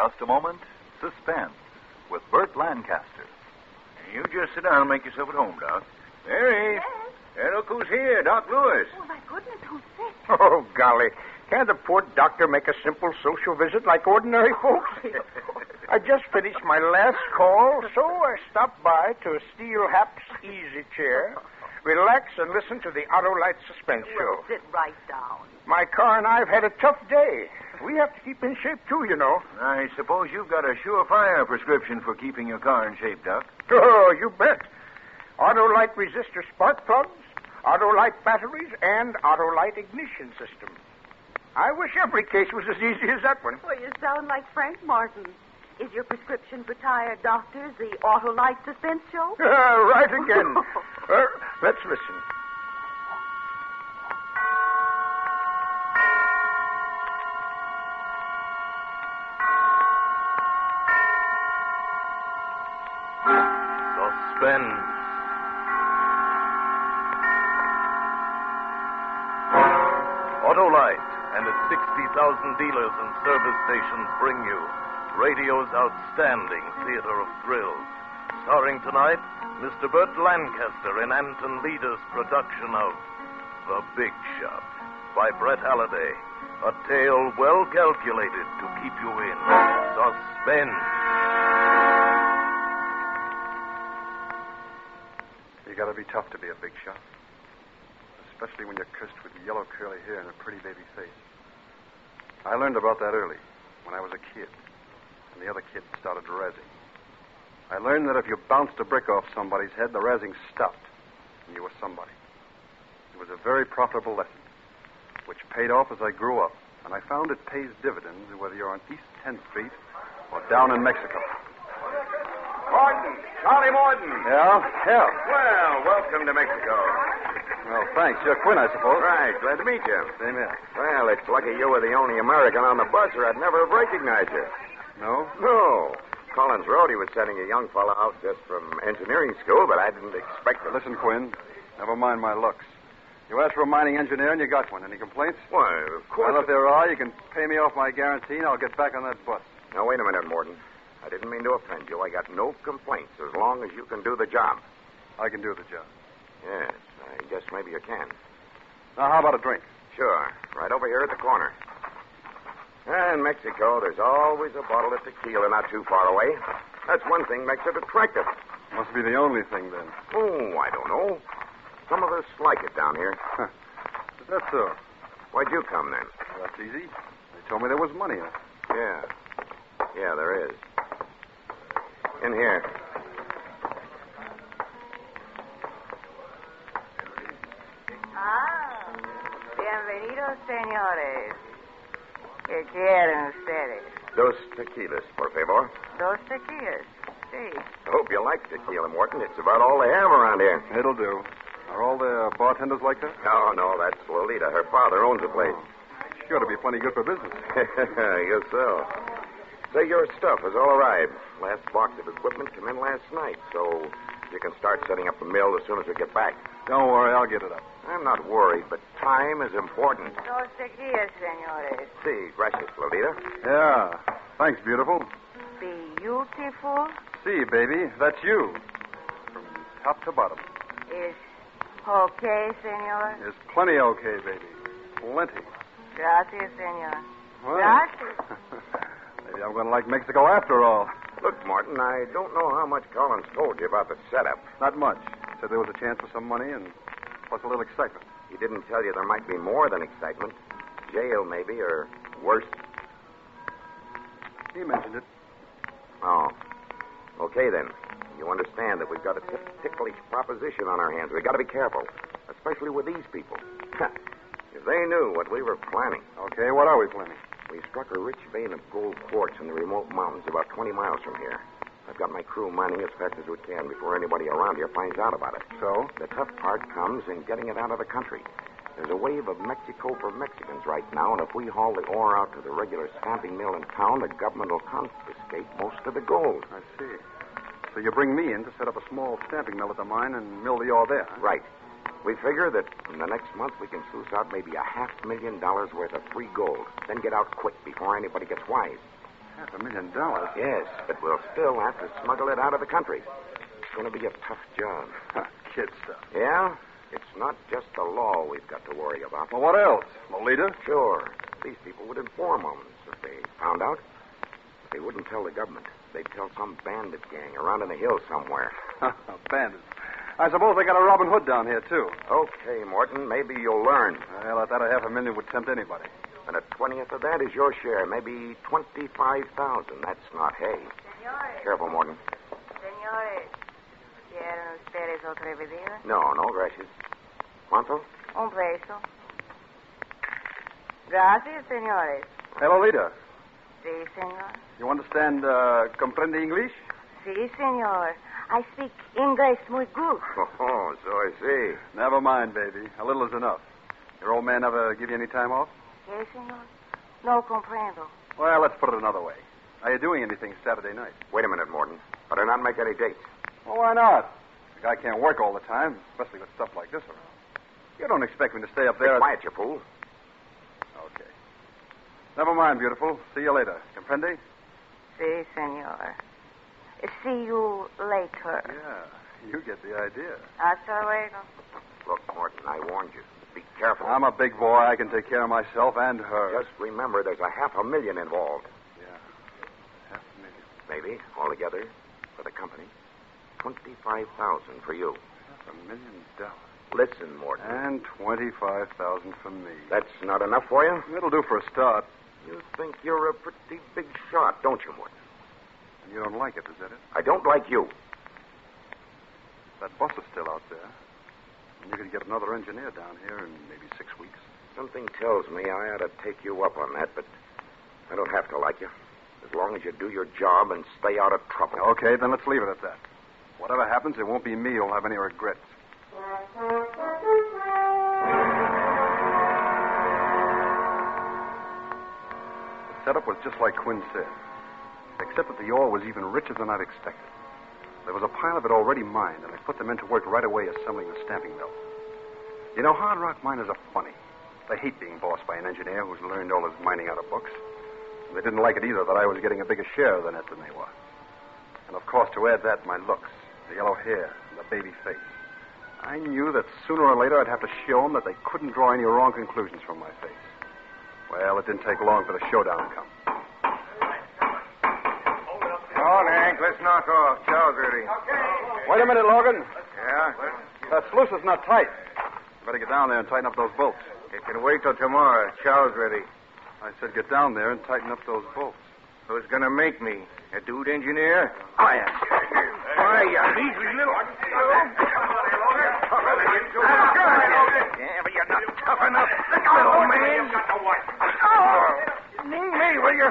just a moment, Suspense with Burt Lancaster. You just sit down and make yourself at home, Doc. Mary. Yes? Hey, look who's here, Doc Lewis. Oh, my goodness, who's sick? Oh, golly. Can't the poor doctor make a simple social visit like ordinary folks? I just finished my last call, so I stopped by to a Steel Haps easy chair, relax and listen to the Autolite Suspense show. Well, sit right down. My car and I have had a tough day. We have to keep in shape, too, you know. I suppose you've got a surefire prescription for keeping your car in shape, Doc. Oh, you bet. Autolite resistor spark plugs, Autolite batteries, and Autolite ignition system. I wish every case was as easy as that one. Well, you sound like Frank Martin. Is your prescription for tired doctors the Autolite Suspense show? Right again. Let's listen. Suspense. Autolite and its 60,000 dealers and service stations bring you radio's outstanding theater of thrills. Starring tonight, Mr. Burt Lancaster in Anton Leader's production of The Big Shot by Brett Halliday. A tale well calculated to keep you in suspense. You gotta be tough to be a big shot. Especially when you're cursed with yellow curly hair and a pretty baby face. I learned about that early, when I was a kid, and the other kids started razzing. I learned that if you bounced a brick off somebody's head, the razzing stopped, and you were somebody. It was a very profitable lesson, which paid off as I grew up, and I found it pays dividends whether you're on East 10th Street or down in Mexico. Morton. Charlie Morton. Yeah? Well, welcome to Mexico. Well, thanks. You're Quinn, I suppose. Right. Glad to meet you. Same here. Well, it's lucky you were the only American on the bus, or I'd never have recognized you. No? No. Collins Road, he was sending a young fellow out just from engineering school, but I didn't expect it. Listen, Quinn, never mind my looks. You asked for a mining engineer, and you got one. Any complaints? Why, of course. Well, if there are, you can pay me off my guarantee, and I'll get back on that bus. Now, wait a minute, Morton. I didn't mean to offend you. I got no complaints as long as you can do the job. I can do the job. Yes, I guess maybe you can. Now, how about a drink? Sure. Right over here at the corner. In Mexico, there's always a bottle of tequila not too far away. That's one thing makes it attractive. Must be the only thing, then. Oh, I don't know. Some of us like it down here. Is that so? Why'd you come, then? Well, that's easy. They told me there was money in it. Yeah. Yeah, there is. In here. Bienvenidos, señores. ¿Qué quieren ustedes? Dos tequilas, por favor. Dos tequilas. Sí. I hope you like tequila, Morton. It's about all they have around here. It'll do. Are all the bartenders like that? No, that's Lolita. Her father owns the place. Sure to be plenty good for business. I guess so. Say, your stuff has all arrived. Last box of equipment came in last night, so you can start setting up the mill as soon as we get back. Don't worry, I'll get it up. I'm not worried, but time is important. Dos tequilas, señores. See, gracias, Lolita. Yeah. Thanks, beautiful. Beautiful See, baby, that's you. From top to bottom. is okay, señor. There's plenty okay, baby. Plenty. Gracias, señor. Well, Gracias. maybe I'm going to like Mexico after all. Look, Martin, I don't know how much Collins told you about the setup. Not much. Said there was a chance for some money and plus a little excitement. He didn't tell you there might be more than excitement. Jail, maybe, or worse. He mentioned it. Oh. Okay, then. You understand that we've got a ticklish proposition on our hands. We've got to be careful, especially with these people. If they knew what we were planning. Okay, what are we planning? We struck a rich vein of gold quartz in the remote mountains about 20 miles from here. I've got my crew mining as fast as we can before anybody around here finds out about it. So? The tough part comes in getting it out of the country. There's a wave of Mexico for Mexicans right now, and if we haul the ore out to the regular stamping mill in town, the government will confiscate most of the gold. I see. So you bring me in to set up a small stamping mill at the mine and mill the ore there, huh? Right. We figure that in the next month we can sluice out maybe $500,000 worth of free gold, then get out quick before anybody gets wise. $500,000? Yes, but we'll still have to smuggle it out of the country. It's going to be a tough job. Kid stuff. Yeah? It's not just the law we've got to worry about. Well, what else? Lolita? Sure. These people would inform us if they found out. They wouldn't tell the government. They'd tell some bandit gang around in the hills somewhere. Bandits. I suppose they got a Robin Hood down here, too. Okay, Morton, maybe you'll learn. Well, at that $500,000 would tempt anybody. And a 20th of that is your share, maybe $25,000. That's not hay. Señores. Careful, Morton. Señores. ¿Quieren ustedes otra bebida? No, gracias. ¿Cuánto? Un peso. Gracias, señores. Hey, Lolita, Sí, señor. you understand, comprende English? Sí, señor. I speak English muy good. Oh, so I see. Never mind, baby. A little is enough. Your old man ever give you any time off? ¿Qué, señor? No comprendo. Well, let's put it another way. Are you doing anything Saturday night? Wait a minute, Morton. Better not make any dates. Well, why not? The guy can't work all the time, especially with stuff like this around. You don't expect me to stay up there... Be quiet, you fool. Okay. Never mind, beautiful. See you later. Comprende? Sí, señor. See you later. Yeah, you get the idea. Hasta luego. Look, Morton, I warned you. Be careful. I'm a big boy. I can take care of myself and her. Just remember there's $500,000 involved. Yeah. $500,000. Maybe, altogether, for the company. $25,000 for you. $500,000. Listen, Morton. And $25,000 for me. That's not enough for you? It'll do for a start. You think you're a pretty big shot, don't you, Morton? And you don't like it, is that it? I don't like you. That bus is still out there. And you could get another engineer down here in maybe 6 weeks. Something tells me I ought to take you up on that, but I don't have to like you. As long as you do your job and stay out of trouble. Okay, then let's leave it at that. Whatever happens, it won't be me who'll have any regrets. The setup was just like Quinn said, except that the ore was even richer than I'd expected. There was a pile of it already mined, and I put the men to work right away assembling the stamping mill. You know, hard rock miners are funny. They hate being bossed by an engineer who's learned all his mining out of books. And they didn't like it either that I was getting a bigger share of the net than they were. And, of course, to add that, my looks, the yellow hair, and the baby face. I knew that sooner or later I'd have to show them that they couldn't draw any wrong conclusions from my face. Well, it didn't take long for the showdown to come. On, Hank. Let's knock off. Chow's ready. Wait a minute, Logan. Yeah? That sluice is not tight. Better get down there and tighten up those bolts. It can wait till tomorrow. Chow's ready. I said get down there and tighten up those bolts. Who's going to make me? A dude engineer? I am. Why, you measly little... Yeah, but you're not tough enough, little man. Me, will you?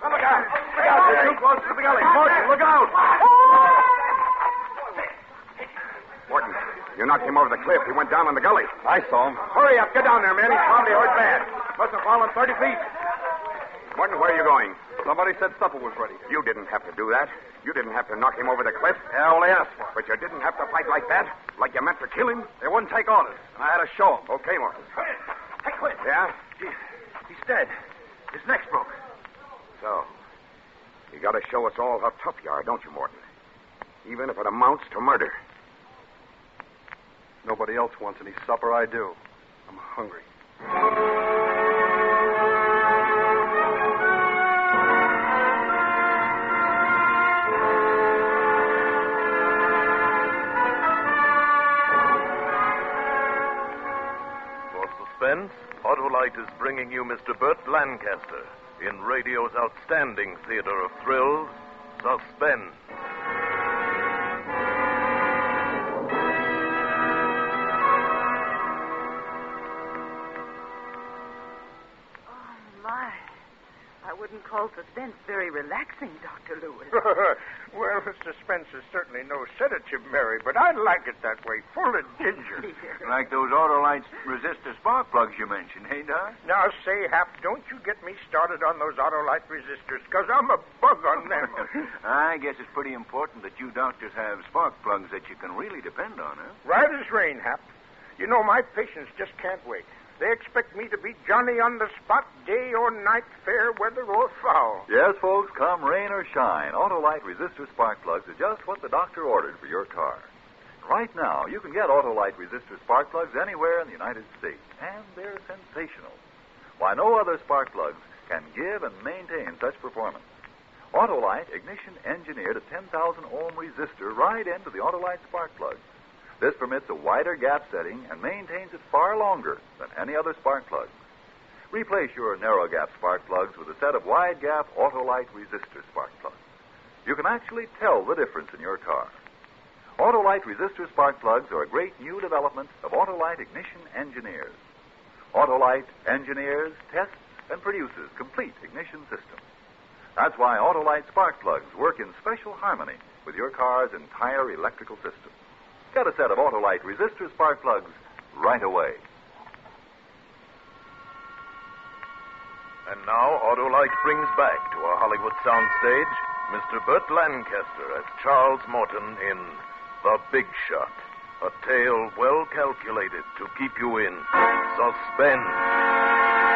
Look out. They're too close to the gully. Morton, look out. Morton, you knocked him over the cliff. He went down in the gully. I saw him. Hurry up. Get down there, man. He's probably hurt bad. Must have fallen 30 feet. Morton, where are you going? Somebody said supper was ready. You didn't have to do that. You didn't have to knock him over the cliff. Yeah, all they asked for. But you didn't have to fight like that? Like you meant to kill him? They wouldn't take orders, and I had to show them. Okay, Morton. Hey, Clint. Yeah? He's dead. His neck's broke. So, you got to show us all how tough you are, don't you, Morton? Even if it amounts to murder. Nobody else wants any supper. I do. I'm hungry. For Suspense, Autolite is bringing you Mr. Burt Lancaster in radio's outstanding theater of thrills, Suspense. Wouldn't call Suspense very relaxing, Dr. Lewis. Well, Suspense is certainly no sedative, Mary, but I like it that way, full of ginger. Like those Autolite resistor spark plugs you mentioned, hey, Doc? Now, say, Hap, don't you get me started on those Autolite resistors, because I'm a bug on them. I guess it's pretty important that you doctors have spark plugs that you can really depend on, huh? Right as rain, Hap. You know, my patients just can't wait. They expect me to be Johnny on the spot, day or night, fair weather or foul. Yes, folks, come rain or shine, Autolite resistor spark plugs are just what the doctor ordered for your car. Right now, you can get Autolite resistor spark plugs anywhere in the United States, and they're sensational. Why, no other spark plugs can give and maintain such performance. Autolite ignition engineered a 10,000 ohm resistor right into the Autolite spark plug. This permits a wider gap setting and maintains it far longer than any other spark plug. Replace your narrow gap spark plugs with a set of wide gap Autolite resistor spark plugs. You can actually tell the difference in your car. Autolite resistor spark plugs are a great new development of Autolite ignition engineers. Autolite engineers, tests, and produces complete ignition systems. That's why Autolite spark plugs work in special harmony with your car's entire electrical system. Get a set of Autolite resistor spark plugs right away. And now, Autolite brings back to our Hollywood soundstage Mr. Burt Lancaster as Charles Morton in The Big Shot, a tale well calculated to keep you in suspense.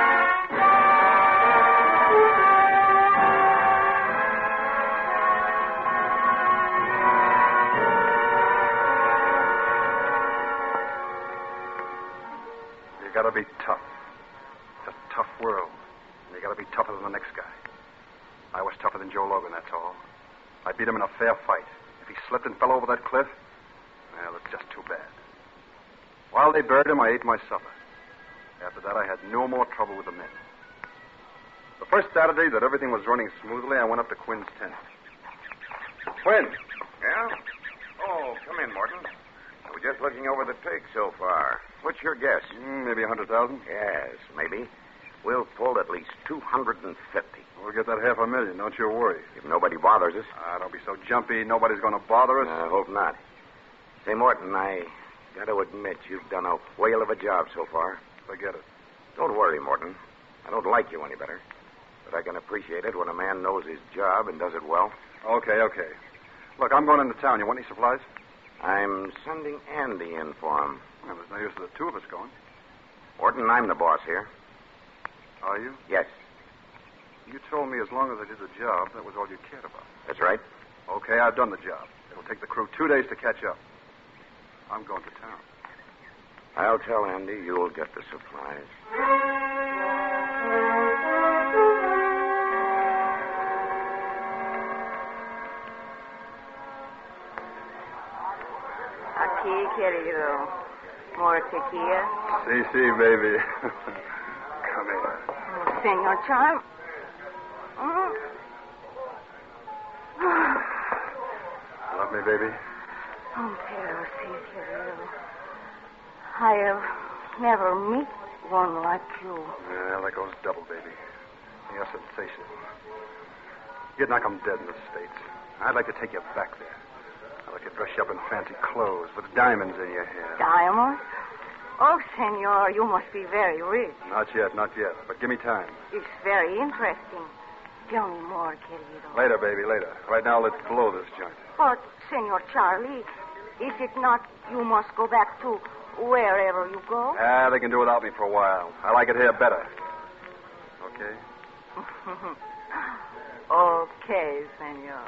You gotta be tough. It's a tough world. And you gotta be tougher than the next guy. I was tougher than Joe Logan, that's all. I beat him in a fair fight. If he slipped and fell over that cliff, well, it's just too bad. While they buried him, I ate my supper. After that, I had no more trouble with the men. The first Saturday that everything was running smoothly, I went up to Quinn's tent. Quinn! Yeah? Oh, come in, Morton. I was just looking over the take so far. What's your guess? Maybe 100,000. Yes, maybe. We'll pull at least 250. We'll get that $500,000, don't you worry. If nobody bothers us. Don't be so jumpy. Nobody's going to bother us. I hope not. Say, Morton, I got to admit you've done a whale of a job so far. Forget it. Don't worry, Morton. I don't like you any better. But I can appreciate it when a man knows his job and does it well. Okay. Look, I'm going into town. You want any supplies? I'm sending Andy in for him. Well, there's no use of the two of us going. Morton, I'm the boss here. Are you? Yes, You told me as long as I did the job, that was all you cared about. that's right. Okay, I've done the job. It'll take the crew 2 days to catch up. I'm going to town. I'll tell Andy you'll get the supplies. Aquí, querido. More tequila? See, baby. Come here. Oh, Senor Charm. Love me, baby? Oh, pero sí, querido. I'll never meet one like you. Yeah, that goes double, baby. You're sensational. You'd knock 'em dead in the States. I'd like to take you back there. I'd like to dress you up in fancy clothes with diamonds in your hair. Diamonds? Oh, senor, you must be very rich. Not yet. But give me time. It's very interesting. Tell me more, querido. Later, baby, later. Right now, let's blow this joint. But, Senor Charlie, is it not you must go back to wherever you go? They can do without me for a while. I like it here better. Okay? Okay, senor.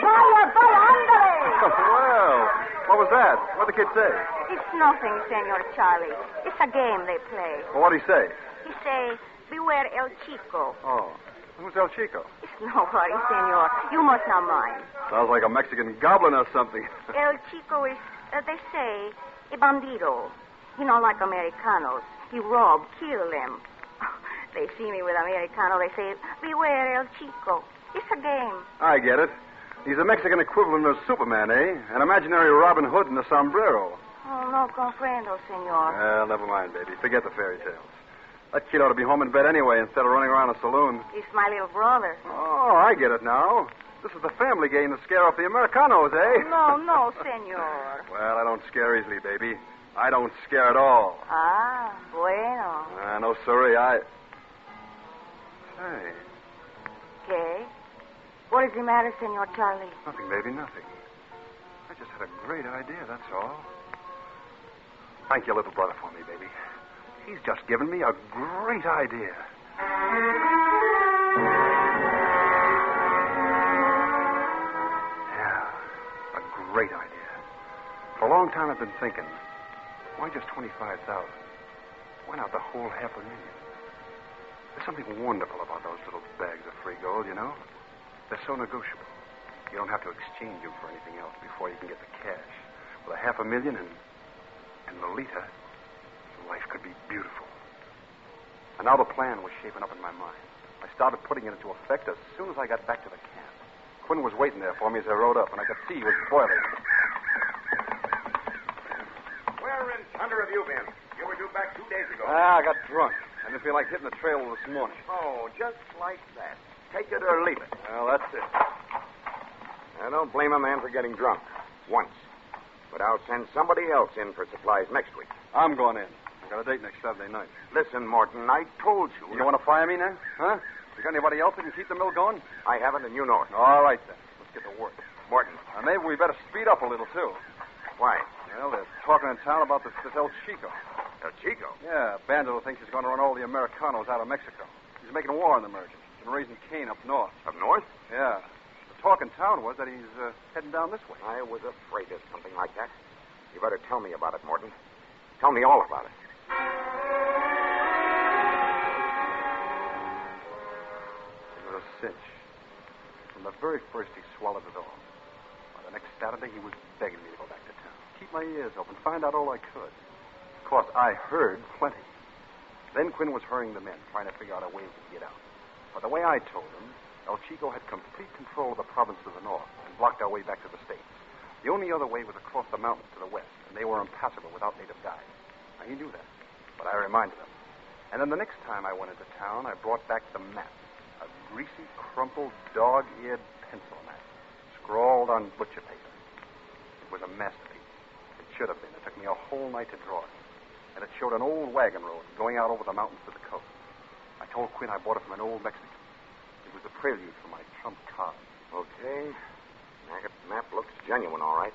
Vaya, ándale! Well, what was that? What'd the kid say? It's nothing, Senor Charlie. It's a game they play. Well, what'd he say? He say, beware El Chico. Oh, who's El Chico? It's nobody, senor. You must not mind. Sounds like a Mexican goblin or something. El Chico is, they say, a bandido. You know, like Americanos. He rob, kill them. They see me with Americano, they say, beware El Chico. It's a game. I get it. He's a Mexican equivalent of Superman, eh? An imaginary Robin Hood in a sombrero. Oh, no comprendo, senor. Well, never mind, baby. Forget the fairy tales. That kid ought to be home in bed anyway instead of running around a saloon. He's my little brother. Oh, I get it now. This is the family game to scare off the Americanos, eh? No, senor. Well, I don't scare easily, baby. I don't scare at all. Ah, bueno. No, sorry, Hey, ¿Qué? What is the matter, Senor Charlie? nothing, baby, nothing. I just had a great idea, that's all. Thank your little brother for me, baby. He's just given me a great idea. Yeah, a great idea. For a long time I've been thinking, why just 25,000? Why not the whole $500,000? There's something wonderful about those little bags of free gold, you know? They're so negotiable. You don't have to exchange them for anything else before you can get the cash. With $500,000 and Lolita, life could be beautiful. And now the plan was shaping up in my mind. I started putting it into effect as soon as I got back to the camp. Quinn was waiting there for me as I rode up, and I could see he was boiling. Where in thunder have you been? You were due back 2 days ago. I got drunk. I didn't feel like hitting the trail this morning. Oh, just like that. Take it or leave it. Well, that's it. I don't blame a man for getting drunk. Once. But I'll send somebody else in for supplies next week. I'm going in. I got a date next Saturday night. Listen, Morton, I told you. You want to fire me now? Huh? You got anybody else that can keep the mill going? I haven't, and you know it. All right, then. Let's get to work. Morton. Maybe we better speed up a little, too. Why? Well, they're talking in town about this El Chico. El Chico? Yeah, Bandito thinks he's going to run all the Americanos out of Mexico. He's making war on the merchants and raising Cain up north. Up north? Yeah. The talk in town was that he's heading down this way. I was afraid of something like that. You better tell me about it, Morton. Tell me all about it. It was a cinch. From the very first, he swallowed it all. By the next Saturday, he was begging me to go back to town. Keep my ears open, find out all I could. Of course, I heard plenty. Then Quinn was hurrying the men, trying to figure out a way we could get out. But the way I told him, El Chico had complete control of the province to the north and blocked our way back to the States. The only other way was across the mountains to the west, and they were impassable without native guides. Now, he knew that, but I reminded him. And then the next time I went into town, I brought back the map, a greasy, crumpled, dog-eared pencil map, scrawled on butcher paper. It was a masterpiece. It should have been. It took me a whole night to draw it. And it showed an old wagon road going out over the mountains to the coast. I told Quinn I bought it from an old Mexican. It was a prelude for my trump card. Okay. That map looks genuine, all right.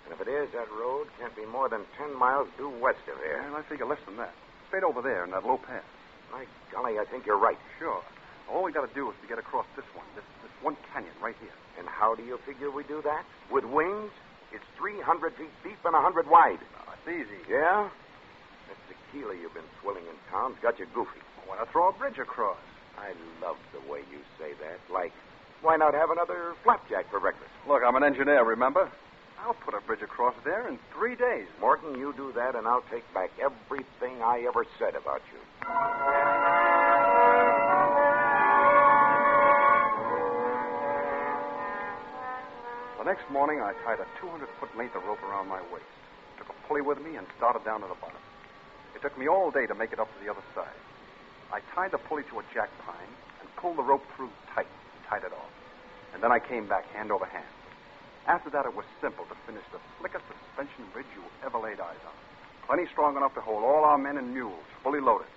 And if it is, that road can't be more than 10 miles due west of here. And I figure less than that. Straight over there in that low pass. My golly, I think you're right. Sure. All we got to do is to get across this one canyon right here. And how do you figure we do that? With wings? It's 300 feet deep and 100 wide. No, it's easy. Yeah? That tequila you've been swilling in town's got you goofy. I want to throw a bridge across. I love the way you say that. Like, why not have another flapjack for breakfast? Look, I'm an engineer, remember? I'll put a bridge across there in 3 days. Morton, you do that, and I'll take back everything I ever said about you. The next morning, I tied a 200-foot length of rope around my waist, took a pulley with me, and started down to the bottom. It took me all day to make it up to the other side. I tied the pulley to a jack pine and pulled the rope through tight and tied it off. And then I came back hand over hand. After that, it was simple to finish the slickest suspension bridge you ever laid eyes on. Plenty strong enough to hold all our men and mules, fully loaded.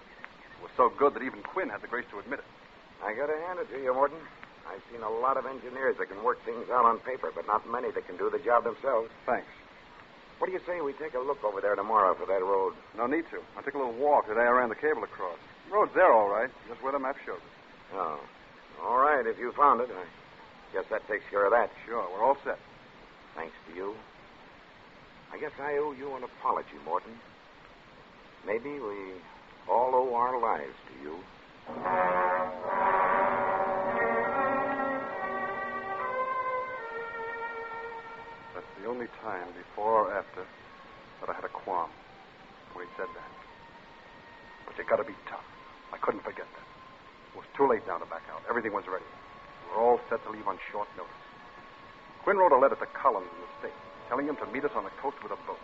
It was so good that even Quinn had the grace to admit it. I gotta hand it to you, Morton. I've seen a lot of engineers that can work things out on paper, but not many that can do the job themselves. Thanks. What do you say we take a look over there tomorrow for that road? No need to. I took a little walk today. I ran the cable across. The road's there, all right, just where the map shows it. Oh. All right, if you found it. I guess that takes care of that. Sure, we're all set. Thanks to you. I guess I owe you an apology, Morton. Maybe we all owe our lives to you. That's the only time, before or after, that I had a qualm when he said that. But you got to be tough. I couldn't forget that. It was too late now to back out. Everything was ready. We were all set to leave on short notice. Quinn wrote a letter to Collins in the States, telling him to meet us on the coast with a boat.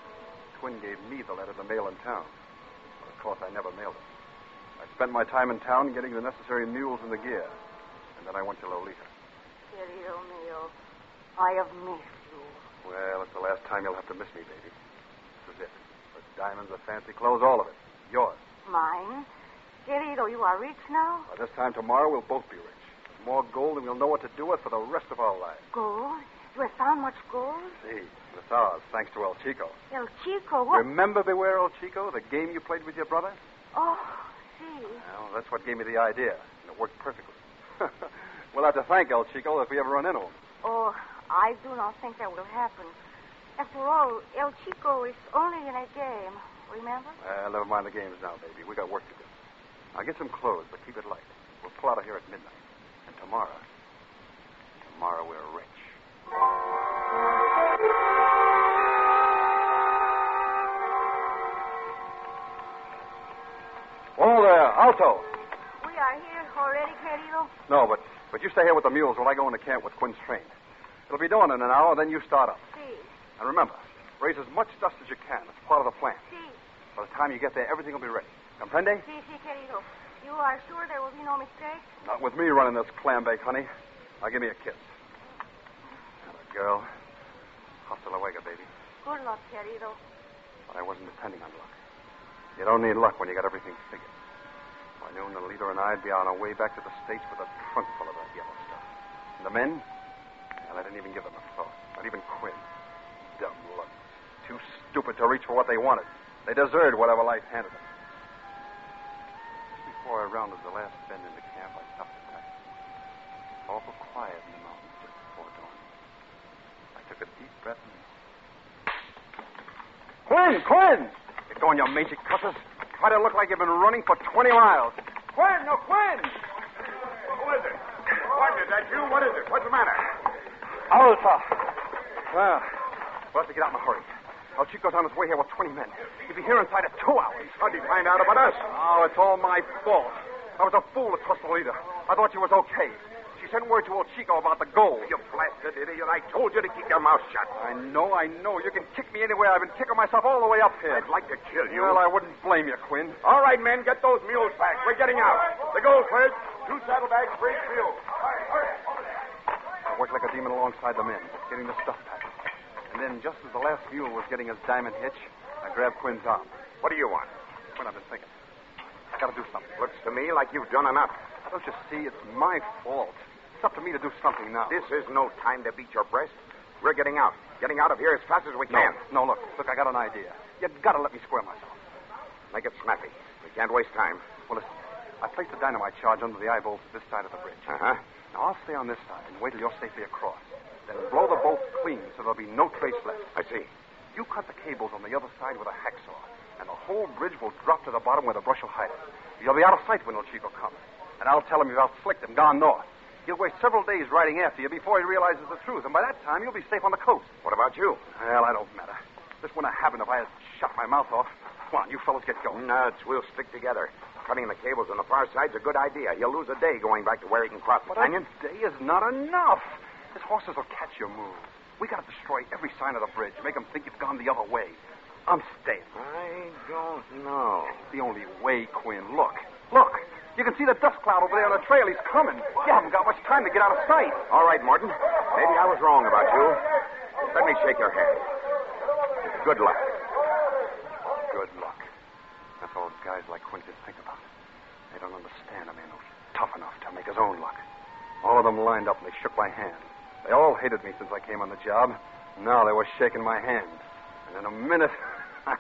Quinn gave me the letter to mail in town. But of course, I never mailed it. I spent my time in town getting the necessary mules and the gear. And then I went to Lolita. Querido mío, I have missed you. Well, it's the last time you'll have to miss me, baby. This is it. The diamonds, the fancy clothes, all of it. Yours. Mine? Querido, you are rich now? By this time tomorrow, we'll both be rich. With more gold than we'll know what to do with for the rest of our lives. Gold? You have found much gold? See. It's ours, thanks to El Chico. El Chico? What? Remember Beware El Chico, the game you played with your brother? Oh, see. Well, that's what gave me the idea, and it worked perfectly. We'll have to thank El Chico if we ever run into him. Oh, I do not think that will happen. After all, El Chico is only in a game, remember? Never mind the games now, baby. We got work to do. I'll get some clothes, but keep it light. We'll pull out of here at midnight. And tomorrow we're rich. Whoa there, Alto. We are here already, querido. No, but you stay here with the mules while I go into camp with Quinn's train. It'll be dawn in an hour, then you start up. See. And remember, raise as much dust as you can. It's part of the plan. See. By the time you get there, everything will be ready. Comprende? See, querido. You are sure there will be no mistake? Not with me running this clam bake, honey. Now give me a kiss. And a girl. Hasta luego, baby. Good luck, querido. But I wasn't depending on luck. You don't need luck when you got everything figured. By noon, the leader and I'd be on our way back to the States with a trunk full of that yellow stuff. And the men? Well, I didn't even give them a thought. Not even Quinn. Dumb luck. Too stupid to reach for what they wanted. They deserved whatever life handed them. Just before I rounded the last bend into camp, I stopped to pack. Awful quiet in the mountains just before dawn. I took a deep breath and... Quinn! Get going, you mangy cussers. Try to look like you've been running for 20 miles. Quinn! Who is it? What, is that you? What is it? What's the matter? Alta. Well, we'll have to get out in a hurry. El Chico's on his way here with 20 men. He'll be here inside of 2 hours. How'd he find out about us? Oh, it's all my fault. I was a fool to trust the leader. I thought she was okay. She sent word to El Chico about the gold. You blasted idiot. I told you to keep your mouth shut. I know. You can kick me anywhere. I've been kicking myself all the way up here. I'd like to kill you. Well, I wouldn't blame you, Quinn. All right, men, get those mules back. We're getting out. The gold pledge, 2 saddlebags for each mule. I worked like a demon alongside the men, getting the stuff packed. And then, just as the last mule was getting his diamond hitch, I grabbed Quinn's arm. What do you want? Quinn, I've been thinking. I gotta do something. Looks to me like you've done enough. Don't you see? It's my fault. It's up to me to do something now. This is no time to beat your breast. We're getting out. Getting out of here as fast as we can. No, look, I got an idea. You gotta let me square myself. Make it snappy. We can't waste time. Well, listen. I placed the dynamite charge under the eye bolts this side of the bridge. Uh-huh. Now, I'll stay on this side and wait till you're safely across. Then blow the bolt clean so there'll be no trace left. I see. You cut the cables on the other side with a hacksaw, and the whole bridge will drop to the bottom where the brush will hide it. You'll be out of sight when El Chico comes. And I'll tell him you've outslicked him, gone north. He'll waste several days riding after you before he realizes the truth, and by that time you'll be safe on the coast. What about you? Well, I don't matter. This wouldn't have happened if I had shut my mouth off. Come on, you fellows get going. No, we'll stick together. Cutting the cables on the far side's a good idea. He'll lose a day going back to where he can cross the canyon. A day is not enough. His horses will catch your move. We got to destroy every sign of the bridge, make them think you've gone the other way. I'm staying. I don't know. It's the only way, Quinn. Look. You can see the dust cloud over there on the trail. He's coming. You haven't got much time to get out of sight. All right, Morton. Maybe I was wrong about you. Let me shake your hand. Good luck. Good luck. That's all guys like Quinn can think about. They don't understand a man who's tough enough to make his own luck. All of them lined up and they shook my hand. They all hated me since I came on the job. Now they were shaking my hand. And in a minute, the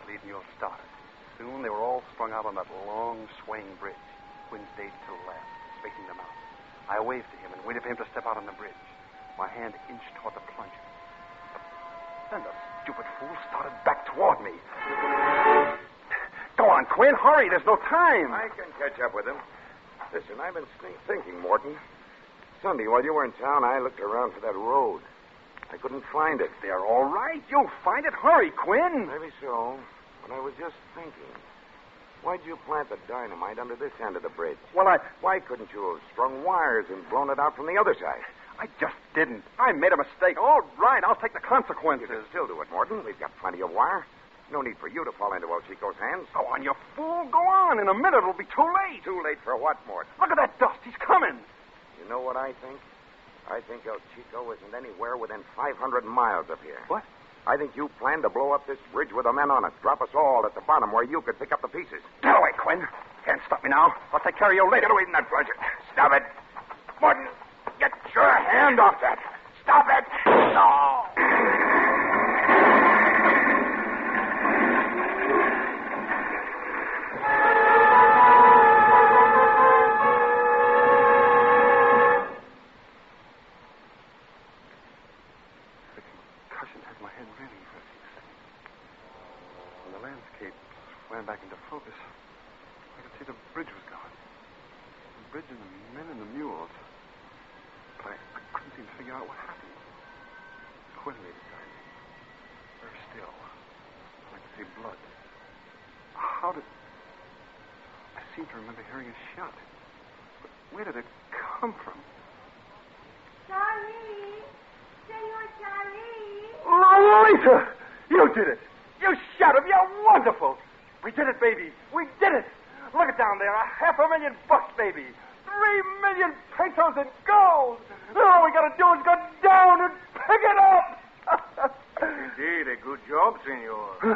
lead mule started. Soon they were all strung out on that long, swaying bridge. Quinn stayed till last, facing them out. I waved to him and waited for him to step out on the bridge. My hand inched toward the plunger. But then the stupid fool started back toward me. Go on, Quinn, hurry. There's no time. I can catch up with him. Listen, I've been thinking, Morton. Sunday, while you were in town, I looked around for that road. I couldn't find it. They're all right. You'll find it. Hurry, Quinn. Maybe so. But I was just thinking. Why'd you plant the dynamite under this end of the bridge? Well, Why couldn't you have strung wires and blown it out from the other side? I just didn't. I made a mistake. All right, I'll take the consequences. You can still do it, Morton. We've got plenty of wire. No need for you to fall into El Chico's hands. Go on, you fool. Go on. In a minute, it'll be too late. Too late for what, Morton? Look at that dust. He's coming. You know what I think? I think El Chico isn't anywhere within 500 miles of here. What? I think you planned to blow up this bridge with the men on it. Drop us all at the bottom where you could pick up the pieces. Get away, Quinn. Can't stop me now. I'll take care of you later. Get away from that plunger. Stop it. Morton, get your hand off that. Stop it. No. bridge and the men and the mules. But I couldn't seem to figure out what happened. Wait a minute, very still. I could see blood. How did... I seem to remember hearing a shot. But where did it come from? Charlie! Senor Charlie! Lolita! You did it! You shot him! You're wonderful! We did it, baby! We did it! Look it down there. $500,000, baby! 3 million pesos in gold! All we gotta do is go down and pick it up! Indeed, a good job, senor. I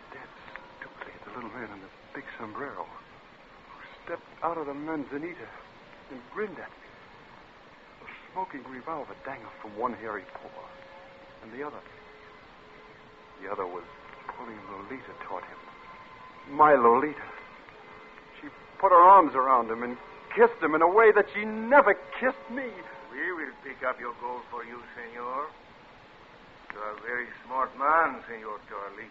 stared stupidly at the little man in the big sombrero, who stepped out of the manzanita and grinned at me. A smoking revolver dangled from one hairy paw, and the other was pulling Lolita toward him. My Lolita. She put her arms around him and kissed him in a way that she never kissed me. We will pick up your gold for you, senor. You are a very smart man, Senor Charlie.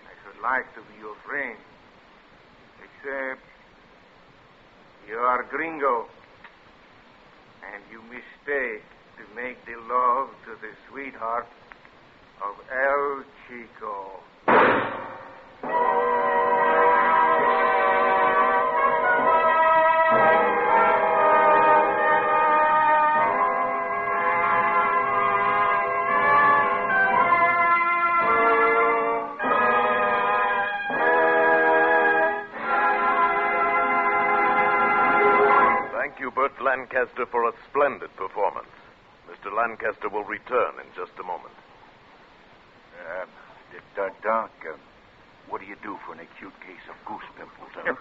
I should like to be your friend. Except you are gringo. And you mistake to make the love to the sweetheart of El Chico. Thank you, Burt Lancaster, for a splendid performance. Mr. Lancaster will return in just a moment. Doc, what do you do for an acute case of goose pimples, huh?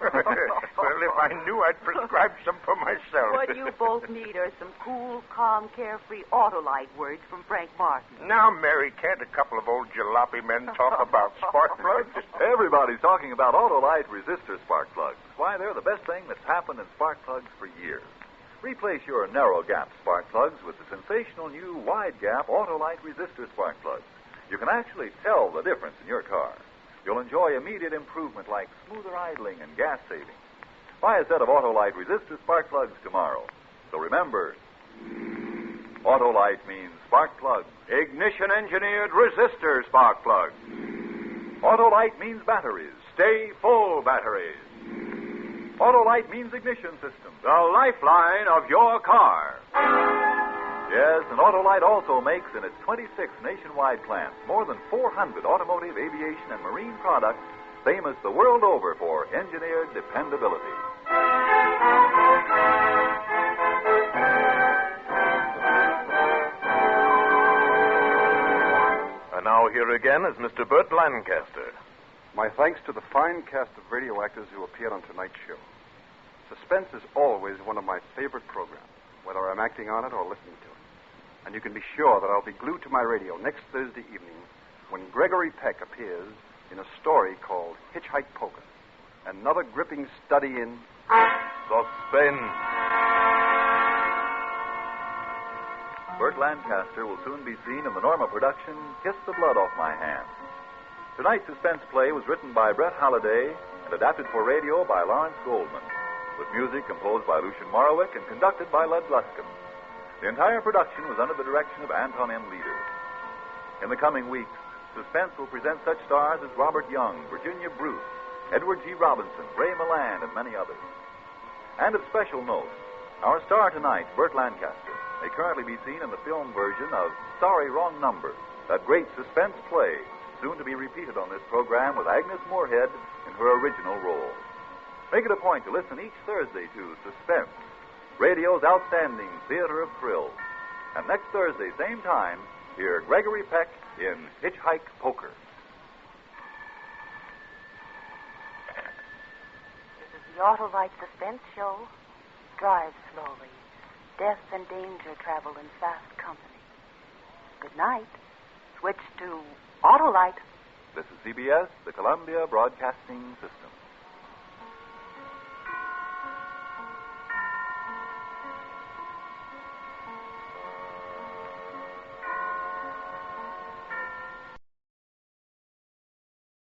Well, if I knew, I'd prescribe some for myself. What you both need are some cool, calm, carefree Autolite words from Frank Martin. Now, Mary, can't a couple of old jalopy men talk about spark plugs? Everybody's talking about Autolite resistor spark plugs. Why, they're the best thing that's happened in spark plugs for years. Replace your narrow gap spark plugs with the sensational new wide gap Autolite resistor spark plugs. You can actually tell the difference in your car. You'll enjoy immediate improvement like smoother idling and gas saving. Buy a set of Autolite resistor spark plugs tomorrow. So remember, Autolite means spark plugs. Ignition-engineered resistor spark plugs. Autolite means batteries. Stay full batteries. Autolite means ignition systems. The lifeline of your car. Yes, and Autolite also makes in its 26 nationwide plants more than 400 automotive, aviation, and marine products famous the world over for engineered dependability. And now here again is Mr. Burt Lancaster. My thanks to the fine cast of radio actors who appeared on tonight's show. Suspense is always one of my favorite programs, whether I'm acting on it or listening to it. And you can be sure that I'll be glued to my radio next Thursday evening when Gregory Peck appears in a story called Hitchhike Poker, another gripping study in Suspense. Burt Lancaster will soon be seen in the Norma production, Kiss the Blood Off My Hands. Tonight's suspense play was written by Brett Halliday and adapted for radio by Lawrence Goldman, with music composed by Lucien Morawick and conducted by Led Luscombe. The entire production was under the direction of Anton M. Leader. In the coming weeks, Suspense will present such stars as Robert Young, Virginia Bruce, Edward G. Robinson, Ray Milland, and many others. And of special note, our star tonight, Burt Lancaster, may currently be seen in the film version of Sorry, Wrong Number, that great suspense play, soon to be repeated on this program with Agnes Moorehead in her original role. Make it a point to listen each Thursday to Suspense, radio's outstanding theater of thrills. And next Thursday, same time, hear Gregory Peck in Hitchhike Poker. This is the Autolite Suspense Show. Drive slowly. Death and danger travel in fast company. Good night. Switch to Autolite. This is CBS, the Columbia Broadcasting System.